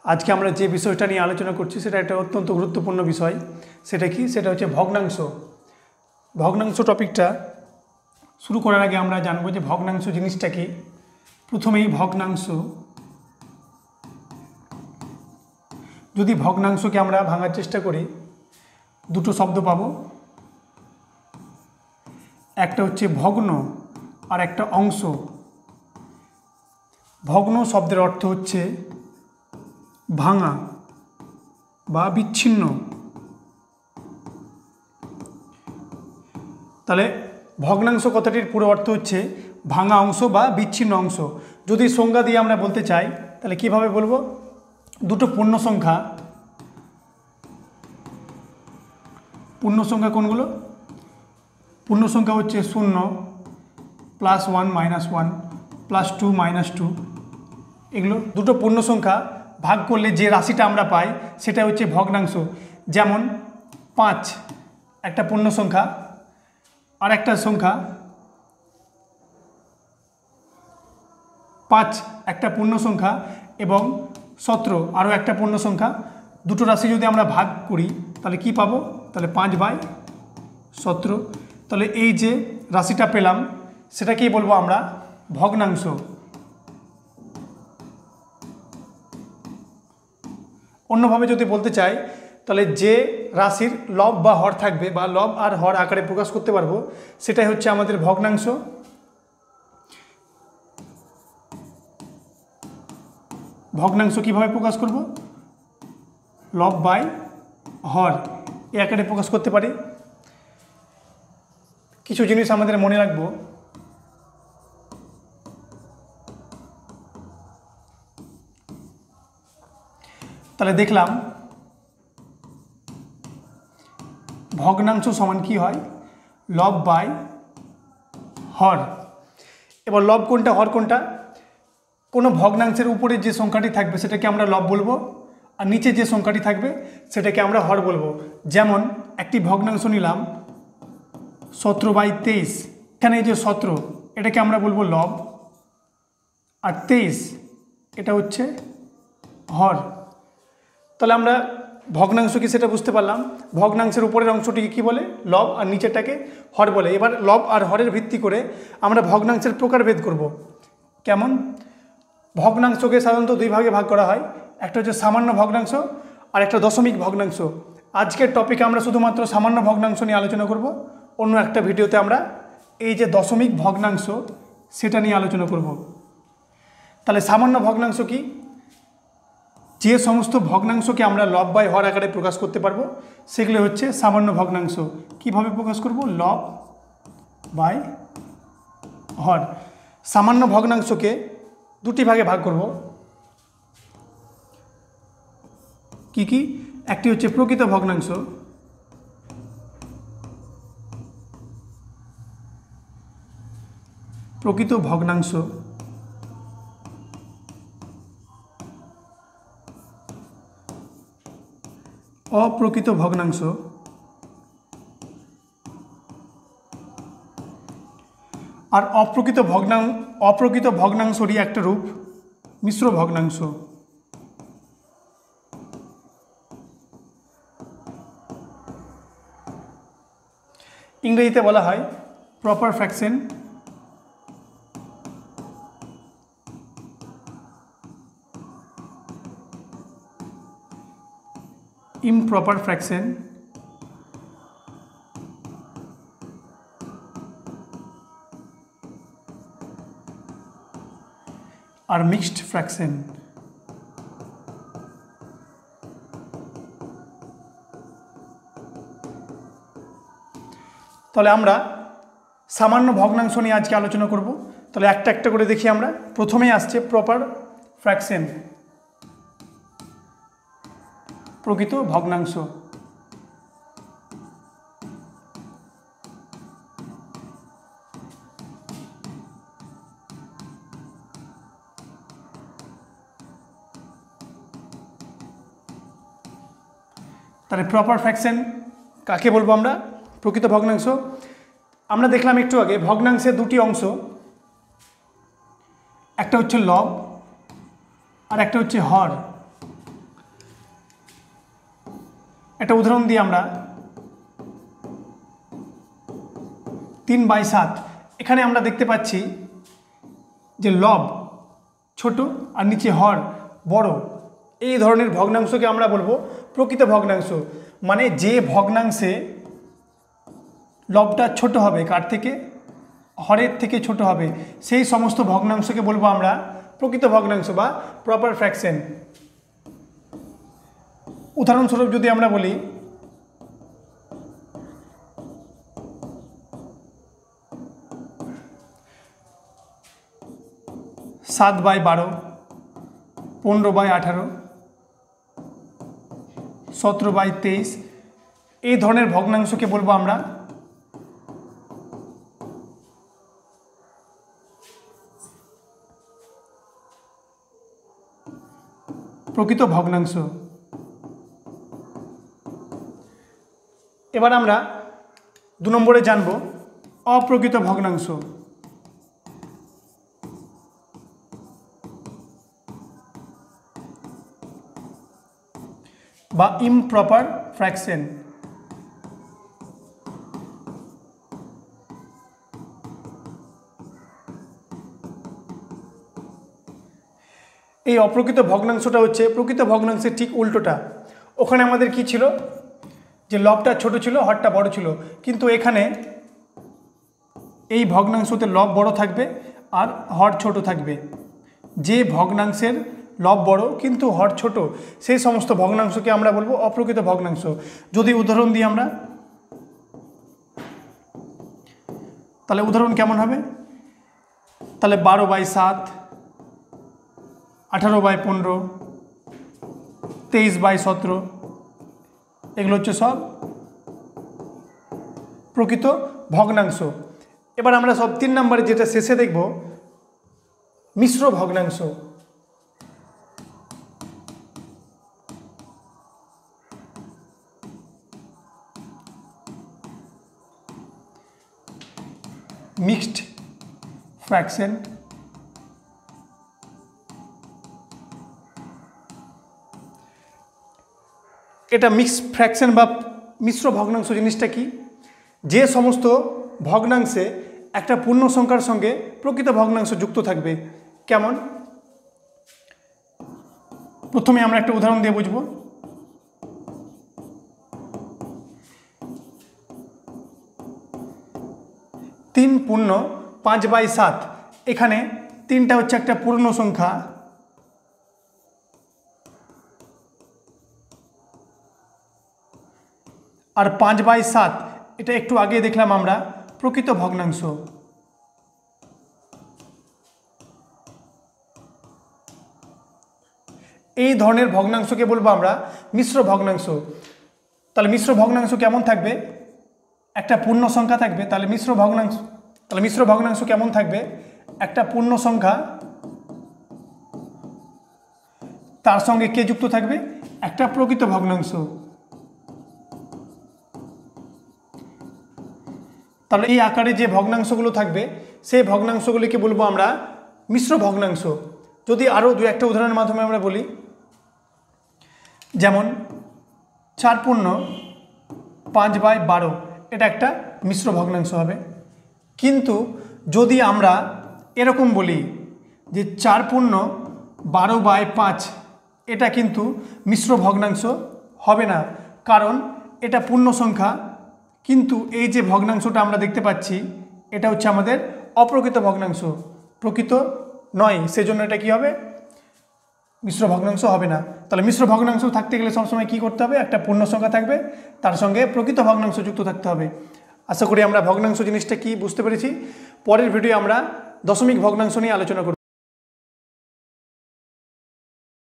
আজকে আমরা যে বিষয়টা নিয়ে আলোচনা করছি সেটা একটা অত্যন্ত গুরুত্বপূর্ণ বিষয়। সেটা কি? সেটা হচ্ছে ভগ্নাংশ। ভগ্নাংশ টপিকটা শুরু করার আগে আমরা জানবো যে ভগ্নাংশ জিনিসটা কি। প্রথমেই ভগ্নাংশ, যদি ভগ্নাংশকে আমরা ভাঙার চেষ্টা করি দুটো শব্দ পাবো, একটা হচ্ছে ভগ্ন আর একটা অংশ। ভগ্ন শব্দের অর্থ হচ্ছে ভাঙা বা বিচ্ছিন্ন। তাহলে ভগ্নাংশ কথাটির পুরো অর্থ হচ্ছে ভাঙা অংশ বা বিচ্ছিন্ন অংশ। যদি সংজ্ঞা দিয়ে আমরা বলতে চাই তাহলে কিভাবে বলবো? দুটো পূর্ণ সংখ্যা, পূর্ণ সংখ্যা কোনগুলো? পূর্ণ সংখ্যা হচ্ছে 0, +1, -1, +2, -2। এগুলো দুটো পূর্ণ সংখ্যা ভাগ করলে যে রাশিটা আমরা পাই সেটা হচ্ছে ভগ্নাংশ। যেমন 5 একটা পূর্ণ সংখ্যা, আর একটা সংখ্যা 5 একটা পূর্ণ সংখ্যা এবং 17 আরও একটা পূর্ণ সংখ্যা। দুটো রাশি যদি আমরা ভাগ করি তাহলে কি পাবো? তাহলে 5/17। তাহলে এই যে রাশিটা পেলাম সেটাকেই বলবো আমরা ভগ্নাংশ। অন্যভাবে যদি বলতে চাই তাহলে যে রাশির লব বা হর থাকবে বা লব আর হর আকারে প্রকাশ করতে পারবো সেটাই হচ্ছে আমাদের ভগ্নাংশ। ভগ্নাংশ কিভাবে প্রকাশ করব? লব বাই হর এই আকারে প্রকাশ করতে পারি। কিছু জিনিস আমাদের মনে রাখবো। তাহলে দেখলাম ভগ্নাংশ সমান কি হয়? লব বাই হর। এবার লব কোনটা, হর কোনটা? কোনো ভগ্নাংশের উপরে যে সংখ্যাটি থাকবে সেটাকে আমরা লব বলবো, আর নিচে যে সংখ্যাটি থাকবে সেটাকে আমরা হর বলবো। যেমন একটি ভগ্নাংশ নিলাম 17/23। এখানে যে 17 এটাকে আমরা বলবো লব, আর 23 এটা হচ্ছে হর। তাহলে আমরা ভগ্নাংশ কি সেটা বুঝতে পারলাম। ভগ্নাংশের উপরের অংশটিকে কি বলে? লব, আর নিচেরটাকে হর বলে। এবার লব আর হরের ভিত্তি করে আমরা ভগ্নাংশের প্রকারভেদ করব। কেমন? ভগ্নাংশকে সাধারণত দুই ভাগে ভাগ করা হয়, একটা হচ্ছে সামান্য ভগ্নাংশ আর একটা দশমিক ভগ্নাংশ। আজকের টপিকে আমরা শুধুমাত্র সামান্য ভগ্নাংশ নিয়ে আলোচনা করব। অন্য একটা ভিডিওতে আমরা এই যে দশমিক ভগ্নাংশ সেটা নিয়ে আলোচনা করব। তাহলে সামান্য ভগ্নাংশ কি? যে সমস্ত ভগ্নাংশকে আমরা লব বাই হর আকারে প্রকাশ করতে পারবো সেগুলো হচ্ছে সামান্য ভগ্নাংশ। কিভাবে প্রকাশ করব? লব বাই হর। সামান্য ভগ্নাংশকে দুটি ভাগে ভাগ করব। কি কি? একটি হচ্ছে প্রকৃত ভগ্নাংশ, প্রকৃত ভগ্নাংশ, অপ্রকৃত ভগ্নাংশ, আর অপ্রকৃত ভগ্নাংশরই একটা রূপ মিশ্র ভগ্নাংশ। ইংরেজিতে বলা হয় প্রপার ফ্র্যাকশন, ইমপ্রপার ফ্র্যাকশন, আর মিক্সড ফ্র্যাকশন। তাহলে আমরা সামান্য ভগ্নাংশ নিয়ে আজকে আলোচনা করব। তাহলে একটা একটা করে দেখি আমরা। প্রথমেই আসছে প্রপার ফ্র্যাকশন, প্রকৃত ভগ্নাংশ। তাহলে প্রপার ফ্র্যাকশন কাকে বলবো আমরা? প্রকৃত ভগ্নাংশ। আমরা দেখলাম একটু আগে ভগ্নাংশের দুটি অংশ, একটা হচ্ছে লব আর একটা হচ্ছে হর। একটা উদাহরণ দিই আমরা, 3/7। এখানে আমরা দেখতে পাচ্ছি যে লব ছোট আর নিচে হর বড়, এই ধরনের ভগ্নাংশকে আমরা বলবো প্রকৃত ভগ্নাংশ। মানে যে ভগ্নাংশে লবটা ছোট হবে কার থেকে, হরের থেকে ছোট হবে, সেই সমস্ত ভগ্নাংশকে বলবো আমরা প্রকৃত ভগ্নাংশ বা প্রপার ফ্র্যাকশন। উদাহরণস্বরূপ যদি আমরা বলি 7/12, 15/18, 17/23, এই ধরনের ভগ্নাংশকে বলবো আমরা প্রকৃত ভগ্নাংশ। এবার আমরা 2 নম্বরে জানব অপ্রকৃত ভগ্নাংশ বা ইমপ্রপার ফ্র্যাকশন। এই অপ্রকৃত ভগ্নাংশটা হচ্ছে প্রকৃত ভগ্নাংশের ঠিক উল্টোটা। ওখানে আমাদের কি ছিল, যে লবটা ছোট ছিল হরটা বড় ছিল, কিন্তু এখানে এই ভগ্নাংশতে লব বড় থাকবে আর হর ছোট থাকবে। যে ভগ্নাংশের লব বড় কিন্তু হর ছোট, সেই সমস্ত ভগ্নাংশকে আমরা বলবো অপ্রকৃত ভগ্নাংশ। যদি উদাহরণ দিই আমরা, তাহলে উদাহরণ কেমন হবে, তাহলে 12/7, 18/15, 23/17, এগুলো হচ্ছে সব প্রকৃত ভগ্নাংশ। এবার আমরা সব 3 নম্বরে যেটা শেষে দেখব মিশ্র ভগ্নাংশ। Mixed fraction. এটা মিক্স ফ্র্যাকশন বা মিশ্র ভগ্নাংশ জিনিসটা কি, যে সমস্ত ভগ্নাংশে একটা পূর্ণ সংখ্যার সঙ্গে প্রকৃত ভগ্নাংশ যুক্ত থাকবে। কেমন, প্রথমে আমরা একটা উদাহরণ দিয়ে বুঝব। 3 পূর্ণ 5/7, এখানে 3টা হচ্ছে একটা পূর্ণ সংখ্যা, আর 5/7 এটা একটু আগে দেখলাম আমরা প্রকৃত ভগ্নাংশ। এই ধরনের ভগ্নাংশকে বলবো আমরা মিশ্র ভগ্নাংশ। তাহলে মিশ্র ভগ্নাংশ কেমন থাকবে, একটা পূর্ণ সংখ্যা থাকবে, তাহলে মিশ্র ভগ্নাংশ কেমন থাকবে, একটা পূর্ণ সংখ্যা, তার সঙ্গে কে যুক্ত থাকবে, একটা প্রকৃত ভগ্নাংশ। তাহলে এই আকারে যে ভগ্নাংশগুলো থাকবে সেই ভগ্নাংশগুলিকে বলবো আমরা মিশ্র ভগ্নাংশ। যদি আরও 2-1টা উদাহরণের মাধ্যমে আমরা বলি, যেমন 4 পূর্ণ 5/12, এটা একটা মিশ্র ভগ্নাংশ হবে। কিন্তু যদি আমরা এরকম বলি যে 4 পূর্ণ 12/5, এটা কিন্তু মিশ্র ভগ্নাংশ হবে না, কারণ এটা পূর্ণ সংখ্যা, কিন্তু এই যে ভগ্নাংশটা আমরা দেখতে পাচ্ছি এটা হচ্ছে আমাদের অপ্রকৃত ভগ্নাংশ, প্রকৃত নয়, সেজন্য এটা কি হবে, মিশ্র ভগ্নাংশ হবে না। তাহলে মিশ্র ভগ্নাংশ থাকতে গেলে সবসময় কি করতে হবে, একটা পূর্ণ সংখ্যা থাকবে, তার সঙ্গে প্রকৃত ভগ্নাংশ যুক্ত থাকতে হবে। আশা করি আমরা ভগ্নাংশ জিনিসটা কি বুঝতে পেরেছি। পরের ভিডিও আমরা দশমিক ভগ্নাংশ নিয়ে আলোচনা করব।